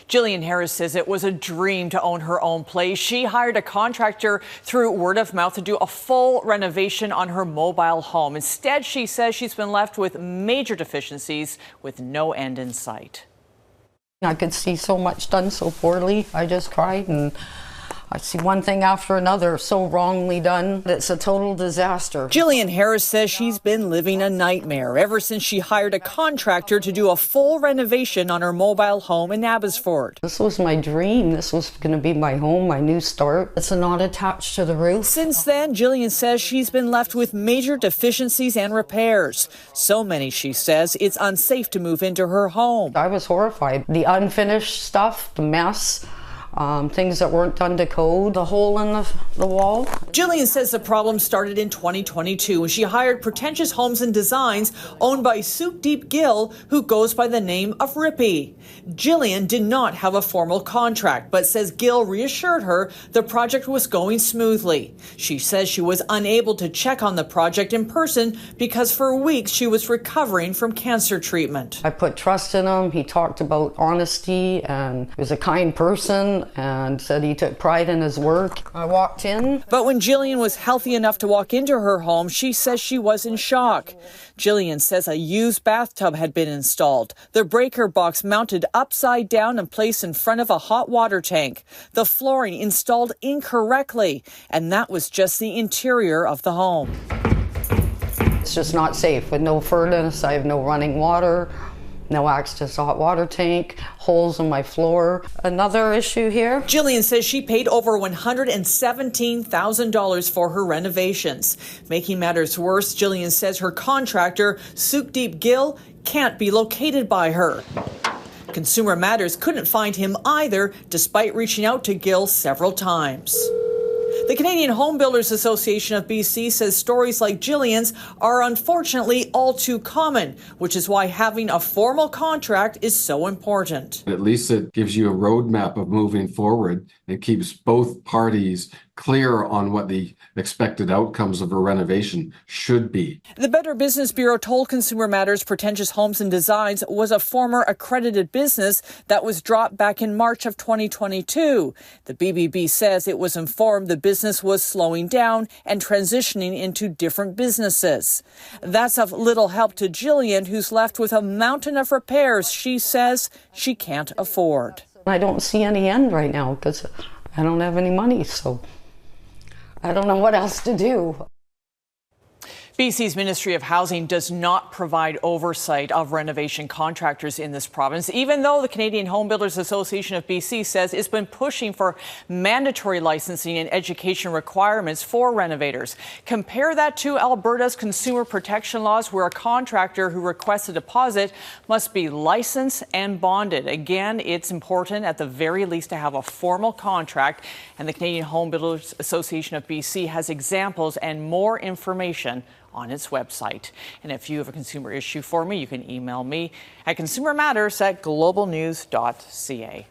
Gillian Harris says it was a dream to own her own place. She hired a contractor through word of mouth to do a full renovation on her mobile home. Instead, she says she's been left with major deficiencies with no end in sight. I could see so much done so poorly. I just cried, and I see one thing after another so wrongly done. It's a total disaster. Gillian Harris says she's been living a nightmare ever since she hired a contractor to do a full renovation on her mobile home in Abbotsford. This was my dream. This was going to be my home, my new start. It's not attached to the roof. Since then, Gillian says she's been left with major deficiencies and repairs. So many, she says, it's unsafe to move into her home. I was horrified. The unfinished stuff, the mess. Things that weren't done to code, the hole in the wall. Gillian says the problem started in 2022 when she hired Pretentious Homes and Designs owned by Souk Gill, who goes by the name of Rippy. Gillian did not have a formal contract, but says Gill reassured her the project was going smoothly. She says she was unable to check on the project in person because for weeks she was recovering from cancer treatment. I put trust in him. He talked about honesty and he was a kind person, and said he took pride in his work. I walked in. But when Gillian was healthy enough to walk into her home, she says she was in shock. Gillian says a used bathtub had been installed, the breaker box mounted upside down and placed in front of a hot water tank, the flooring installed incorrectly, and that was just the interior of the home. It's just not safe. With no furnace, I have no running water. No access to hot water tank, holes in my floor. Another issue here. Gillian says she paid over $117,000 for her renovations. Making matters worse, Gillian says her contractor, Souk Gill, can't be located by her. Consumer Matters couldn't find him either, despite reaching out to Gill several times. The Canadian Home Builders Association of BC says stories like Gillian's are unfortunately all too common, which is why having a formal contract is so important. At least it gives you a roadmap of moving forward. It keeps both parties clear on what the expected outcomes of a renovation should be. The Better Business Bureau told Consumer Matters Pretentious Homes and Designs was a former accredited business that was dropped back in March of 2022. The BBB says it was informed the business was slowing down and transitioning into different businesses. That's of little help to Gillian, who's left with a mountain of repairs she says she can't afford. I don't see any end right now because I don't have any money, so I don't know what else to do. BC's Ministry of Housing does not provide oversight of renovation contractors in this province, even though the Canadian Home Builders Association of BC says it's been pushing for mandatory licensing and education requirements for renovators. Compare that to Alberta's consumer protection laws, where a contractor who requests a deposit must be licensed and bonded. Again, it's important at the very least to have a formal contract, and the Canadian Home Builders Association of BC has examples and more information on its website. And if you have a consumer issue for me, you can email me at consumermatters@globalnews.ca.